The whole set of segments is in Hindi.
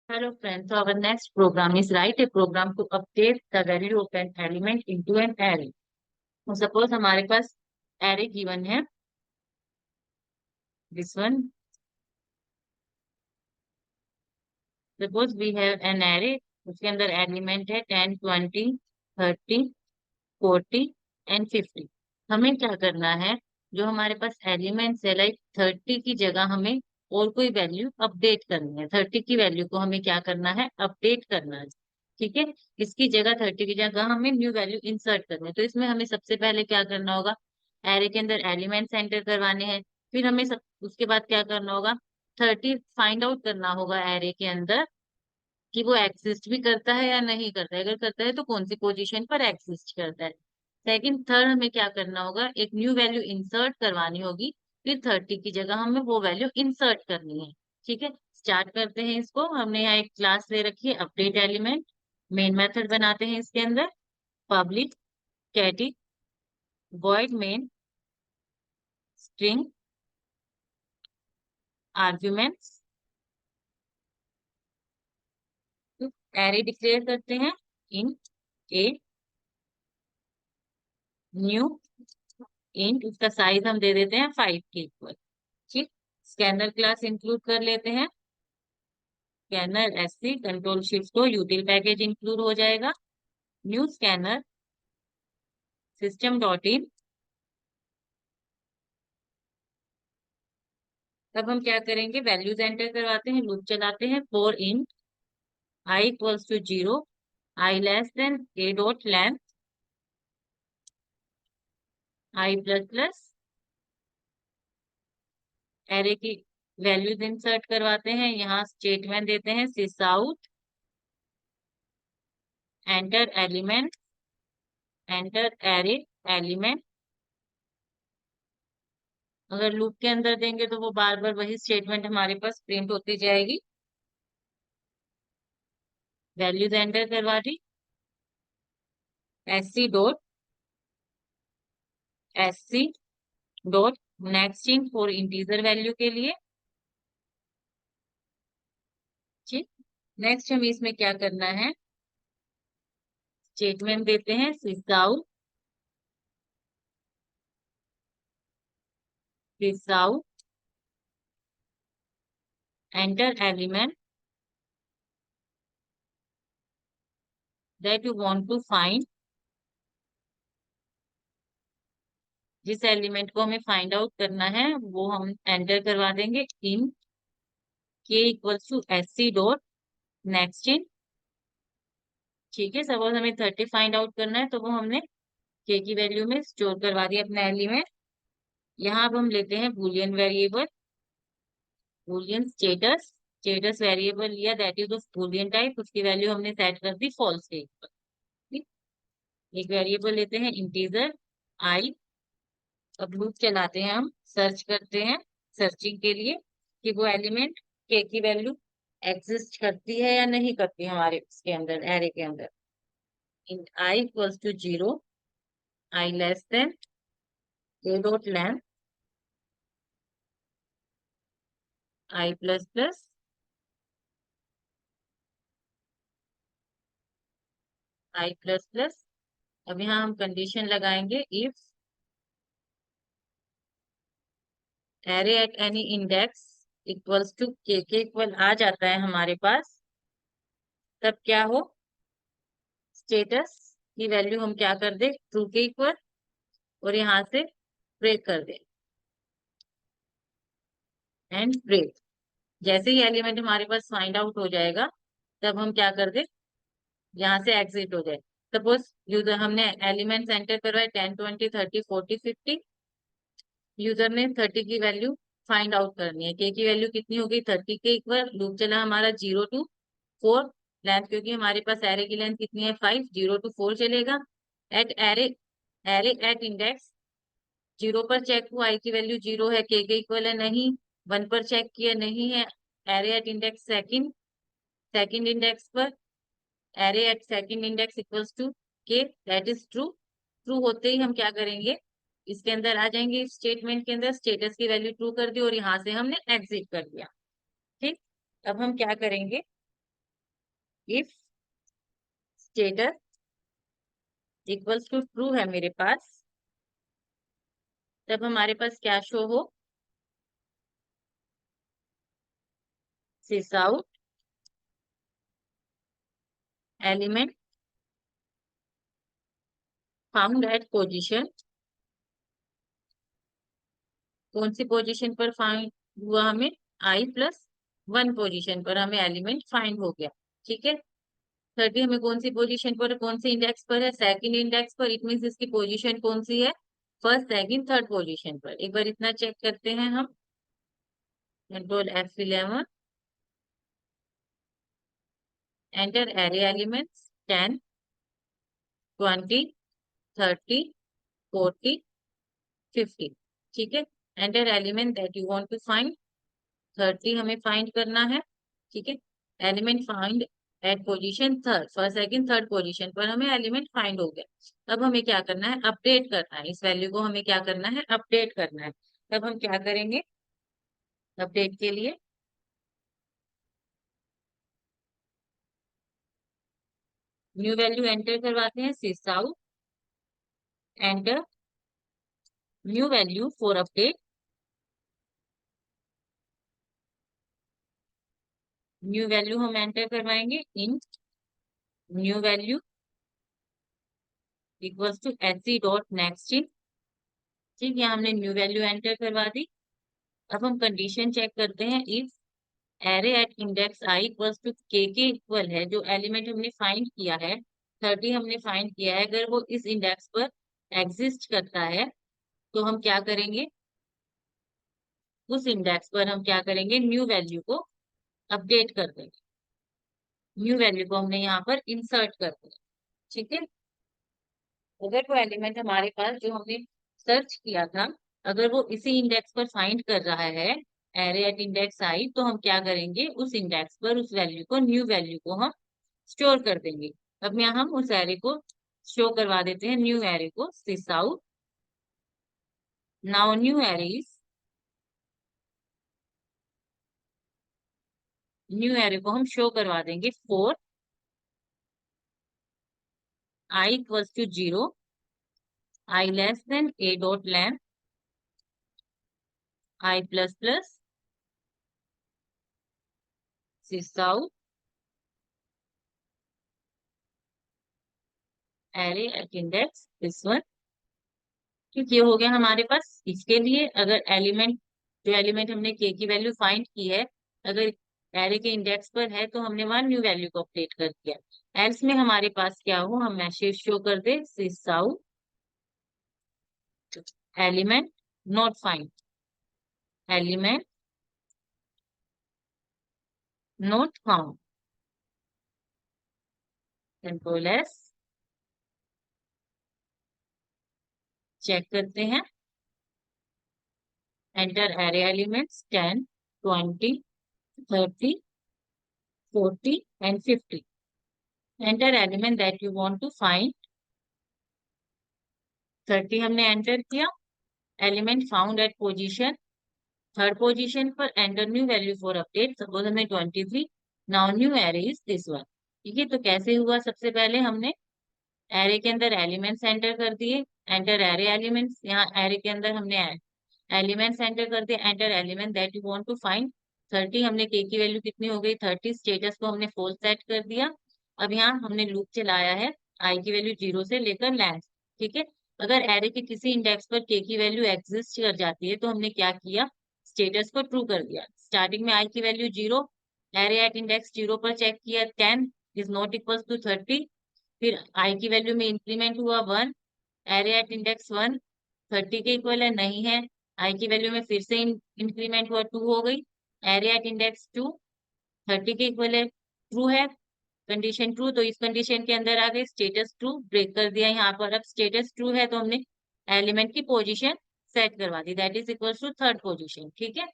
Hello friends, so our next program is write a program to update the value of an element into an array. So suppose हमारे पास array given है, this one. Suppose we have an array, उसके अंदर एलिमेंट है 10, 20, 30, 40 एंड 50। हमें क्या करना है, जो हमारे पास एलिमेंट्स है लाइक 30 की जगह हमें और कोई वैल्यू अपडेट करनी है। 30 की वैल्यू को हमें क्या करना है, अपडेट करना है। ठीक है, इसकी जगह 30 की जगह हमें न्यू वैल्यू इंसर्ट करनी है। तो इसमें हमें सबसे पहले क्या करना होगा, एरे के अंदर एलिमेंट्स एंटर करवाने हैं। फिर हमें उसके बाद क्या करना होगा, 30 फाइंड आउट करना होगा एरे के अंदर कि वो एग्जिस्ट भी करता है या नहीं करता है। अगर करता है तो कौन सी पोजीशन पर एग्जिस्ट करता है। सेकंड थर्ड हमें क्या करना होगा, एक न्यू वैल्यू इंसर्ट करवानी होगी। फिर 30 की जगह हमें वो वैल्यू इंसर्ट करनी है। ठीक है, स्टार्ट करते हैं इसको। हमने यहाँ एक क्लास ले रखी है अपडेट एलिमेंट। मेन मेथड बनाते हैं इसके अंदर, public static void main string arguments. Array declare करते हैं इन ए न्यू इंट, उसका साइज हम दे देते हैं 5 के इक्वल। ठीक, स्कैनर क्लास इंक्लूड कर लेते हैं। स्कैनर एससी कंट्रोल शिफ्ट को यूटिल पैकेज इंक्लूड हो जाएगा। New scanner system dot in. तब हम क्या करेंगे, वैल्यूज एंटर करवाते हैं, लूप चलाते हैं। For in i equals to 0, I less than a dot length i plus plus. Array की वैल्यूज इंसर्ट करवाते हैं, यहाँ स्टेटमेंट देते हैं sys out enter element enter array element. अगर लूप के अंदर देंगे तो वो बार बार वही स्टेटमेंट हमारे पास प्रिंट होती जाएगी। वैल्यूज एंटर करवा दी, SC dot SC dot next in for integer value के लिए। ठीक, नेक्स्ट हमें इसमें क्या करना है, स्टेटमेंट देते हैं sys out enter element that you want to find. जिस एलिमेंट को हमें फाइंड आउट करना है वो हम एंटर करवा देंगे int K equals to SC dot next इन। ठीक है, सपोज हमें 30 फाइंड आउट करना है तो वो हमने के की वैल्यू में स्टोर करवा दिया अपना एलिमेंट। यहाँ अब हम लेते हैं boolean variable, boolean status. Status variable लिया that is of boolean type, उसकी वैल्यू हमने सेट कर दी फॉल्स के ऊपर। ठीक, एक वेरिएबल लेते हैं इंटीजर आई। अब लूप चलाते हैं, हम सर्च करते हैं सर्चिंग के लिए कि वो एलिमेंट के की वैल्यू एग्जिस्ट करती है या नहीं करती हमारे इसके अंदर एरे के अंदर। In i equals to 0, I less than a dot length i plus plus i plus plus. अब यहाँ हम कंडीशन लगाएंगे if array at any index equals to के इक्वल आ जाता है हमारे पास, तब क्या हो, स्टेटस की वैल्यू हम क्या कर दे, ट्रू के इक्वल, और यहाँ से ब्रेक कर दे एंड ब्रेक। जैसे ही एलिमेंट हमारे पास फाइंड आउट हो जाएगा तब हम क्या कर दे, यहाँ से एग्जिट हो जाए। सपोज यूजर हमने एलिमेंट एंटर करवाए 10, 20, 30, 40, 50। यूजर ने 30 की वैल्यू फाइंड आउट करनी है। के की वैल्यू कितनी होगी, 30 के इक्वल। लूप चला हमारा 0 to 4, लेंथ क्योंकि हमारे पास एरे की लेंथ कितनी है 5, 0 to 4 चलेगा। At array array at index 0 पर चेक हुआ आई की वैल्यू 0 है, के इक्वल है नहीं। 1 पर चेक किया नहीं है। Array at index second, second index पर array at second index equals to k, that is true. True होते ही हम क्या करेंगे, इसके अंदर आ जाएंगे, स्टेटमेंट के अंदर स्टेटस की वैल्यू ट्रू कर दी और यहाँ से हमने एग्जिट कर दिया। ठीक, अब हम क्या करेंगे, if status equals to true है मेरे पास, तब हमारे पास क्या शो हो, sys out element found at position, कौन सी पोजीशन पर फाइंड हुआ हमें, i+1 पोजीशन पर हमें एलिमेंट फाइंड हो गया। ठीक है, 30 हमें कौन सी पोजीशन पर, कौन सी इंडेक्स पर है, सेकंड इंडेक्स पर। इट मीन्स इसकी पोजीशन कौन सी है, फर्स्ट सेकंड थर्ड पोजीशन पर। एक बार इतना चेक करते हैं हम, control F11, enter array elements 10, 20, 30, 40, 50। ठीक है, enter element that you want to find, 30 हमें फाइंड करना है। ठीक है, element find at position third, first second third position पर हमें एलिमेंट फाइंड हो गया। अब हमें क्या करना है, अपडेट करना है, इस वैल्यू को हमें क्या करना है, अपडेट करना है। तब हम क्या करेंगे अपडेट के लिए, न्यू वैल्यू एंटर करवाते हैं, sys out enter new value for update, new value हम एंटर करवाएंगे in new value equals to H dot next इन। ठीक है, हमने न्यू वैल्यू एंटर करवा दी। अब हम कंडीशन चेक करते हैं, if array at index I equals to के इक्वल है, जो एलिमेंट हमने फाइंड किया है, 30 हमने फाइंड किया है, अगर वो इस इंडेक्स पर एग्जिस्ट करता है तो हम क्या करेंगे, उस इंडेक्स पर हम क्या करेंगे, न्यू वैल्यू को अपडेट कर देंगे, न्यू वैल्यू को हमने यहाँ पर इंसर्ट कर दिया। ठीक है, अगर वो एलिमेंट हमारे पास जो हमने सर्च किया था, अगर वो इसी इंडेक्स पर फाइंड कर रहा है, एरे एट इंडेक्स आई, तो हम क्या करेंगे, उस इंडेक्स पर उस वैल्यू को, न्यू वैल्यू को हम स्टोर कर देंगे। अब यहाँ हम उस एरे को शो करवा देते हैं, न्यू एरे को, sys out now new array is, new array को हम शो करवा देंगे for I equals to 0, I less than a dot length, i++, sys out array at index this one. क्योंकि ये हो गया हमारे पास इसके लिए, अगर एलिमेंट, जो एलिमेंट हमने के की वैल्यू फाइंड की है, अगर एरे के इंडेक्स पर है तो हमने वहां न्यू वैल्यू को अपडेट कर दिया। एल्स में हमारे पास क्या हो, हम मैसेज शो कर दे, sys out element not find, element not found, control S, check करते हैं, enter array elements 10, 20, 30, 40 and 50, enter element that you want to find, 30 हमने एंटर किया, element found at position third position पर, enter new value for update, suppose हमने 23, now new array is this one. ठीक है, तो कैसे हुआ, सबसे पहले हमने एरे के अंदर एलिमेंट्स एंटर कर दिए, एंटर एरे एलिमेंट्स, यहाँ एरे के अंदर हमने एलिमेंट्स एंटर कर दिए, enter element that you want to find, 30 हमने के की वैल्यू कितनी हो गई 30, स्टेटस को हमने फॉल्स सेट कर दिया। अब यहाँ हमने लूप चलाया है, आई की वैल्यू 0 से लेकर लेंथ। ठीक है, अगर एरे के किसी इंडेक्स पर के की वैल्यू एग्जिस्ट कर जाती है तो हमने क्या किया, स्टेटस को ट्रू कर दिया। स्टार्टिंग में आई की वैल्यू 0, एरे एट इंडेक्स 0 पर चेक किया, 10 इज नॉट इक्वल टू 30, फिर आई की वैल्यू में इंक्रीमेंट हुआ 1, एरे एट इंडेक्स 1 30 के इक्वल है, नहीं है, आई की वैल्यू में फिर से इंक्रीमेंट हुआ 2 हो गई, एरे एट इंडेक्स 2 30 के इक्वल है, ट्रू है, कंडीशन ट्रू, तो इस कंडीशन के अंदर आ गए, स्टेटस ट्रू ब्रेक कर दिया यहाँ पर। अब स्टेटस ट्रू है तो हमने एलिमेंट की पोजीशन सेट करवा दी, that is equal to third position. ठीक है,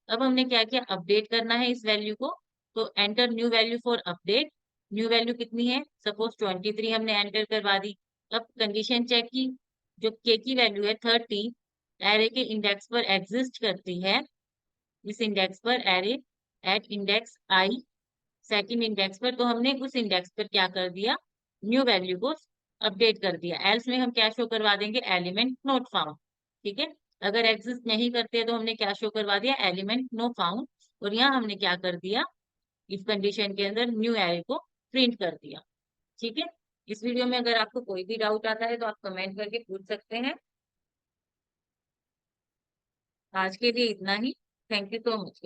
अब हमने क्या किया, अपडेट करना है इस वैल्यू को, तो enter new value for update, new value कितनी है, सपोज 23 हमने एंटर करवा दी। अब कंडीशन चेक की, जो के की वैल्यू है 30 एरे के इंडेक्स पर एग्जिस्ट करती है, इस इंडेक्स पर array at index I second index पर, तो हमने उस इंडेक्स पर क्या कर दिया, न्यू वैल्यू को अपडेट कर दिया। एल्स में हम क्या शो करवा देंगे, एलिमेंट नॉट फाउंड। ठीक है, अगर एग्जिस्ट नहीं करते तो हमने क्या शो करवा दिया, एलिमेंट नो फाउंड। और यहाँ हमने क्या कर दिया, इस कंडीशन के अंदर न्यू एरे को प्रिंट कर दिया। ठीक है, इस वीडियो में अगर आपको कोई भी डाउट आता है तो आप कमेंट करके पूछ सकते हैं। आज के लिए इतना ही। Thank you so much.